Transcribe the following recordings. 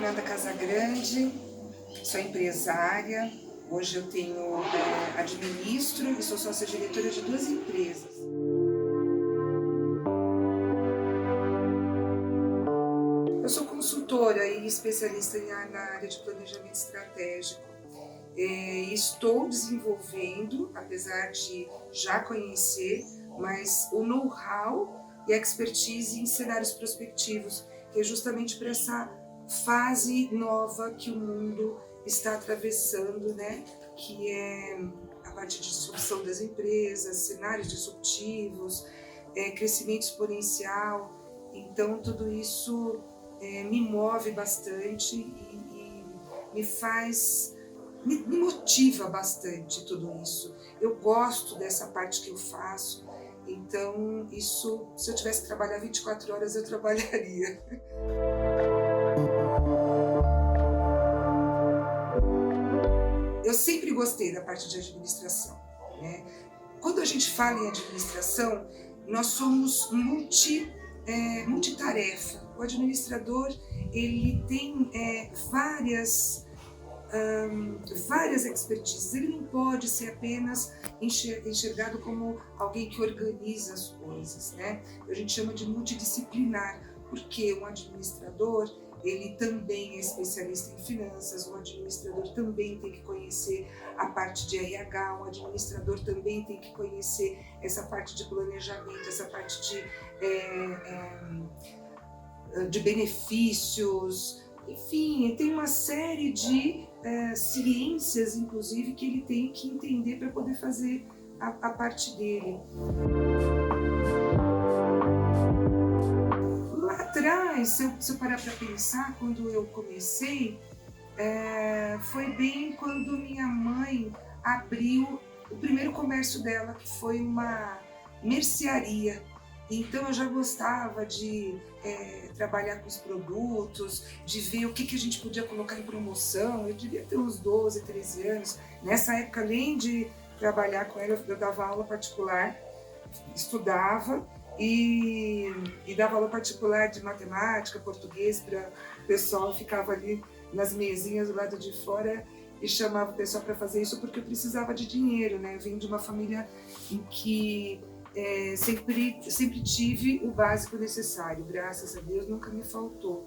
Fernanda Casagrande, sou empresária. Hoje eu administro e sou sócia-diretora de 2 empresas. Eu sou consultora e especialista na área de planejamento estratégico. Estou desenvolvendo, apesar de já conhecer, mas o know-how e a expertise em cenários prospectivos, que é justamente para essa fase nova que o mundo está atravessando, né? Que é a parte de disrupção das empresas, cenários disruptivos, crescimento exponencial. Então, tudo isso me move bastante e me motiva bastante tudo isso. Eu gosto dessa parte que eu faço, então isso, se eu tivesse que trabalhar 24 horas, eu trabalharia. Eu sempre gostei da parte de administração, né? Quando a gente fala em administração, nós somos multitarefa. O administrador, ele tem várias expertises. Ele não pode ser apenas enxergado como alguém que organiza as coisas, né? A gente chama de multidisciplinar, porque um administrador, ele também é especialista em finanças, um administrador também tem que conhecer a parte de RH, um administrador também tem que conhecer essa parte de planejamento, essa parte de benefícios. Enfim, tem uma série de ciências, inclusive, que ele tem que entender para poder fazer a parte dele. Lá atrás, se eu parar para pensar, quando eu comecei, foi bem quando minha mãe abriu o primeiro comércio dela, que foi uma mercearia. Então eu já gostava de trabalhar com os produtos, de ver o que a gente podia colocar em promoção. Eu devia ter uns 12, 13 anos. Nessa época, além de trabalhar com ela, eu dava aula particular, estudava e dava aula particular de matemática, português, para o pessoal. Ficava ali nas mesinhas do lado de fora e chamava o pessoal para fazer isso porque eu precisava de dinheiro, né? Eu vim de uma família em que sempre tive o básico necessário, graças a Deus nunca me faltou,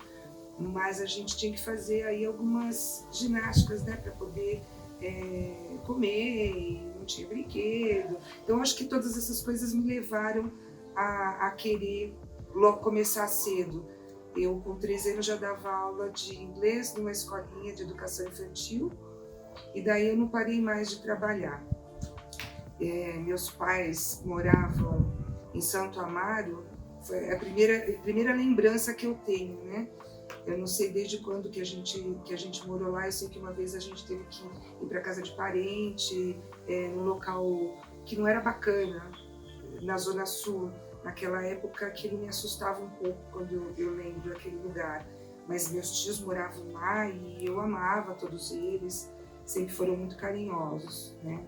mas a gente tinha que fazer aí algumas ginásticas, né, para poder comer, e não tinha brinquedo. Então acho que todas essas coisas me levaram a querer começar cedo. Eu com 13 anos já dava aula de inglês numa escolinha de educação infantil e daí eu não parei mais de trabalhar. Meus pais moravam em Santo Amaro, foi a primeira lembrança que eu tenho, né? Eu não sei desde quando que a gente morou lá. Eu sei que uma vez a gente teve que ir para casa de parente, num local que não era bacana, na Zona Sul. Naquela época aquilo me assustava um pouco quando eu lembro daquele lugar. Mas meus tios moravam lá e eu amava todos eles, sempre foram muito carinhosos, né?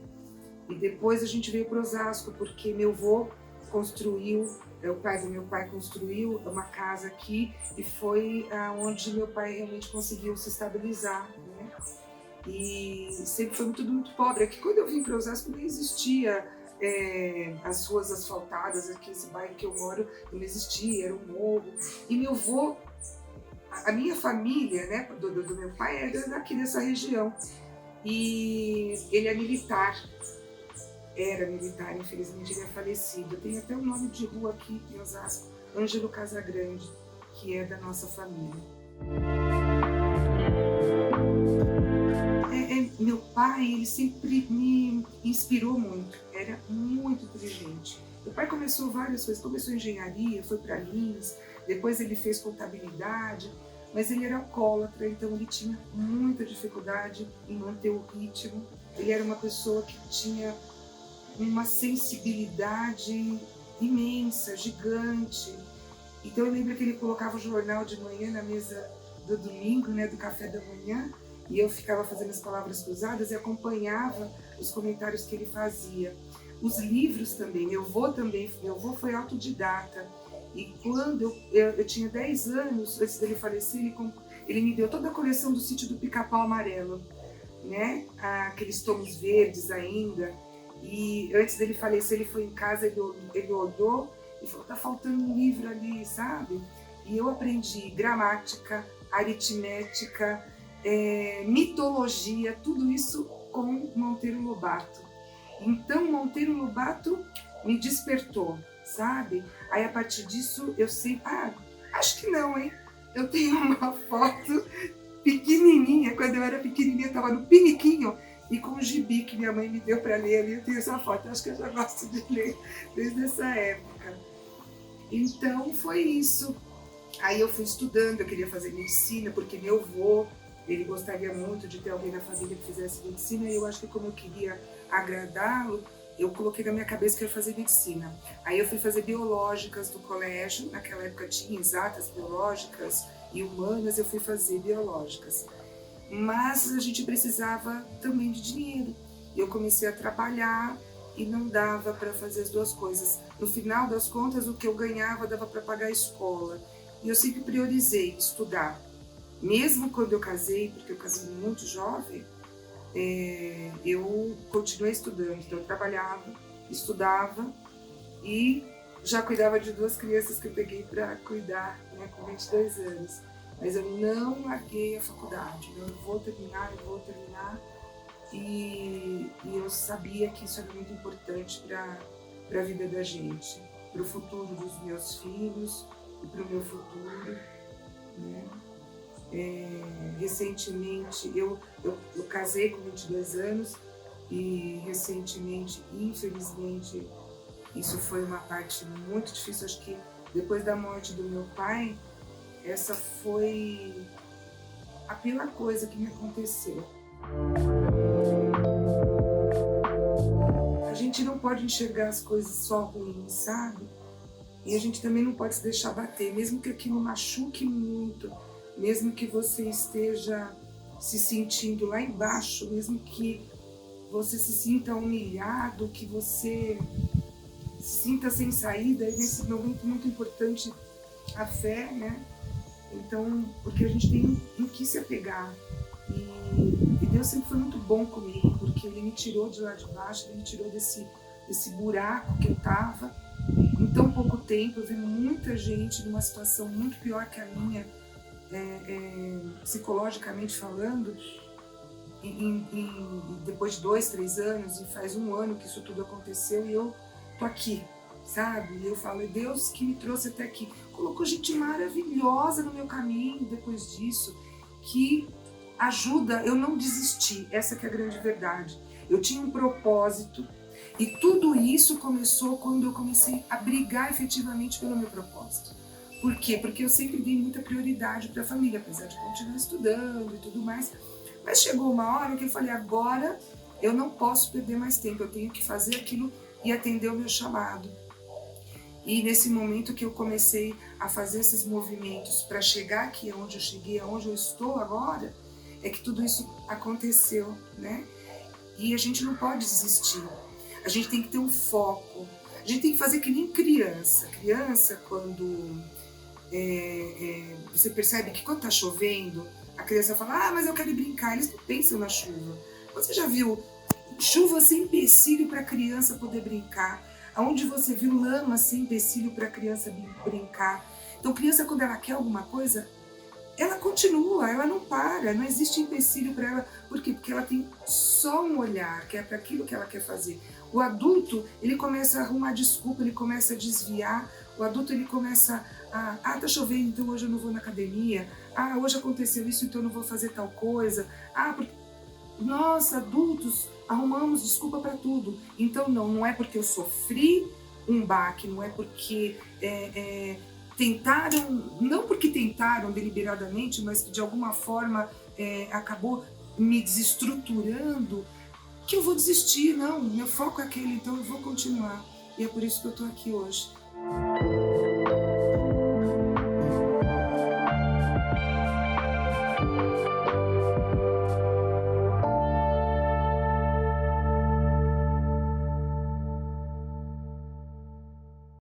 E depois a gente veio para Osasco, porque meu avô construiu, o pai do meu pai construiu uma casa aqui e foi onde meu pai realmente conseguiu se estabilizar, né? E sempre foi tudo muito pobre. Aqui quando eu vim para Osasco nem existia as ruas asfaltadas, aqui esse bairro que eu moro não existia, era um morro. E meu avô, a minha família, né, do meu pai era daqui dessa região. E ele é militar. Era militar, infelizmente ele é falecido. Tem até um nome de rua aqui em Osasco, Ângelo Casagrande, que é da nossa família. Meu pai, ele sempre me inspirou muito, era muito inteligente. Meu pai começou várias coisas, começou engenharia, foi para Lins, depois ele fez contabilidade, mas ele era alcoólatra, então ele tinha muita dificuldade em manter o ritmo. Ele era uma pessoa que tinha uma sensibilidade imensa, gigante. Então eu lembro que ele colocava o jornal de manhã na mesa do domingo, né, do café da manhã, e eu ficava fazendo as palavras cruzadas e acompanhava os comentários que ele fazia. Os livros também, meu avô foi autodidata. E quando eu tinha 10 anos, antes dele falecer, ele me deu toda a coleção do Sítio do Pica-Pau Amarelo, né? Aqueles tomos verdes ainda. E antes dele falecer, ele foi em casa, ele olhou e falou, tá faltando um livro ali, sabe? E eu aprendi gramática, aritmética, mitologia, tudo isso com Monteiro Lobato. Então, Monteiro Lobato me despertou, sabe? Aí, a partir disso, eu sei... acho que não, hein? Eu tenho uma foto pequenininha, quando eu era pequenininha, eu estava no piniquinho, e com o gibi que minha mãe me deu para ler ali, eu tenho essa foto. Acho que eu já gosto de ler desde essa época. Então, foi isso. Aí eu fui estudando, eu queria fazer medicina, porque meu avô, ele gostaria muito de ter alguém na família que fizesse medicina, e eu acho que como eu queria agradá-lo, eu coloquei na minha cabeça que eu ia fazer medicina. Aí eu fui fazer biológicas no colégio, naquela época tinha exatas, biológicas e humanas, eu fui fazer biológicas. Mas a gente precisava também de dinheiro. Eu comecei a trabalhar e não dava para fazer as duas coisas. No final das contas, o que eu ganhava dava para pagar a escola. E eu sempre priorizei estudar. Mesmo quando eu casei, porque eu casei muito jovem, eu continuei estudando. Então eu trabalhava, estudava e já cuidava de 2 crianças que eu peguei para cuidar, né, com 22 anos. Mas eu não larguei a faculdade. Eu vou terminar. E eu sabia que isso era muito importante para a vida da gente, para o futuro dos meus filhos e para o meu futuro, né? Recentemente, eu casei com 22 anos e recentemente, infelizmente, isso foi uma parte muito difícil. Acho que depois da morte do meu pai, essa foi a pior coisa que me aconteceu. A gente não pode enxergar as coisas só ruins, sabe? E a gente também não pode se deixar bater, mesmo que aquilo machuque muito, mesmo que você esteja se sentindo lá embaixo, mesmo que você se sinta humilhado, que você se sinta sem saída, e nesse momento muito importante a fé, né? Então, porque a gente tem em que se apegar. E Deus sempre foi muito bom comigo, porque Ele me tirou de lá de baixo, Ele me tirou desse buraco que eu estava. Em tão pouco tempo, eu vi muita gente numa situação muito pior que a minha, psicologicamente falando, depois de 2, 3 anos, e faz 1 ano que isso tudo aconteceu, e eu tô aqui, sabe? E eu falo, é Deus que me trouxe até aqui. Colocou gente maravilhosa no meu caminho depois disso, que ajuda eu não desistir. Essa que é a grande verdade. Eu tinha um propósito, e tudo isso começou quando eu comecei a brigar efetivamente pelo meu propósito. Por quê? Porque eu sempre dei muita prioridade para a família, apesar de continuar estudando e tudo mais. Mas chegou uma hora que eu falei, agora eu não posso perder mais tempo, eu tenho que fazer aquilo e atender o meu chamado. E nesse momento que eu comecei a fazer esses movimentos para chegar aqui onde eu cheguei, onde eu estou agora, é que tudo isso aconteceu, né? E a gente não pode desistir. A gente tem que ter um foco. A gente tem que fazer que nem criança. Criança, quando você percebe que quando está chovendo, a criança fala, mas eu quero ir brincar. Eles não pensam na chuva. Você já viu chuva sem empecilho para a criança poder brincar? Aonde você viu lama sem empecilho para a criança brincar? Então, criança, quando ela quer alguma coisa, ela continua, ela não para, não existe empecilho para ela. Por quê? Porque ela tem só um olhar, que é para aquilo que ela quer fazer. O adulto, ele começa a arrumar desculpa, ele começa a desviar. O adulto, ele começa tá chovendo, então hoje eu não vou na academia. Hoje aconteceu isso, então eu não vou fazer tal coisa. Porque nós, adultos, arrumamos desculpa para tudo. Então, não é porque eu sofri um baque, não é porque tentaram, não porque tentaram deliberadamente, mas que de alguma forma acabou me desestruturando, que eu vou desistir. Não, meu foco é aquele, então eu vou continuar. E é por isso que eu estou aqui hoje.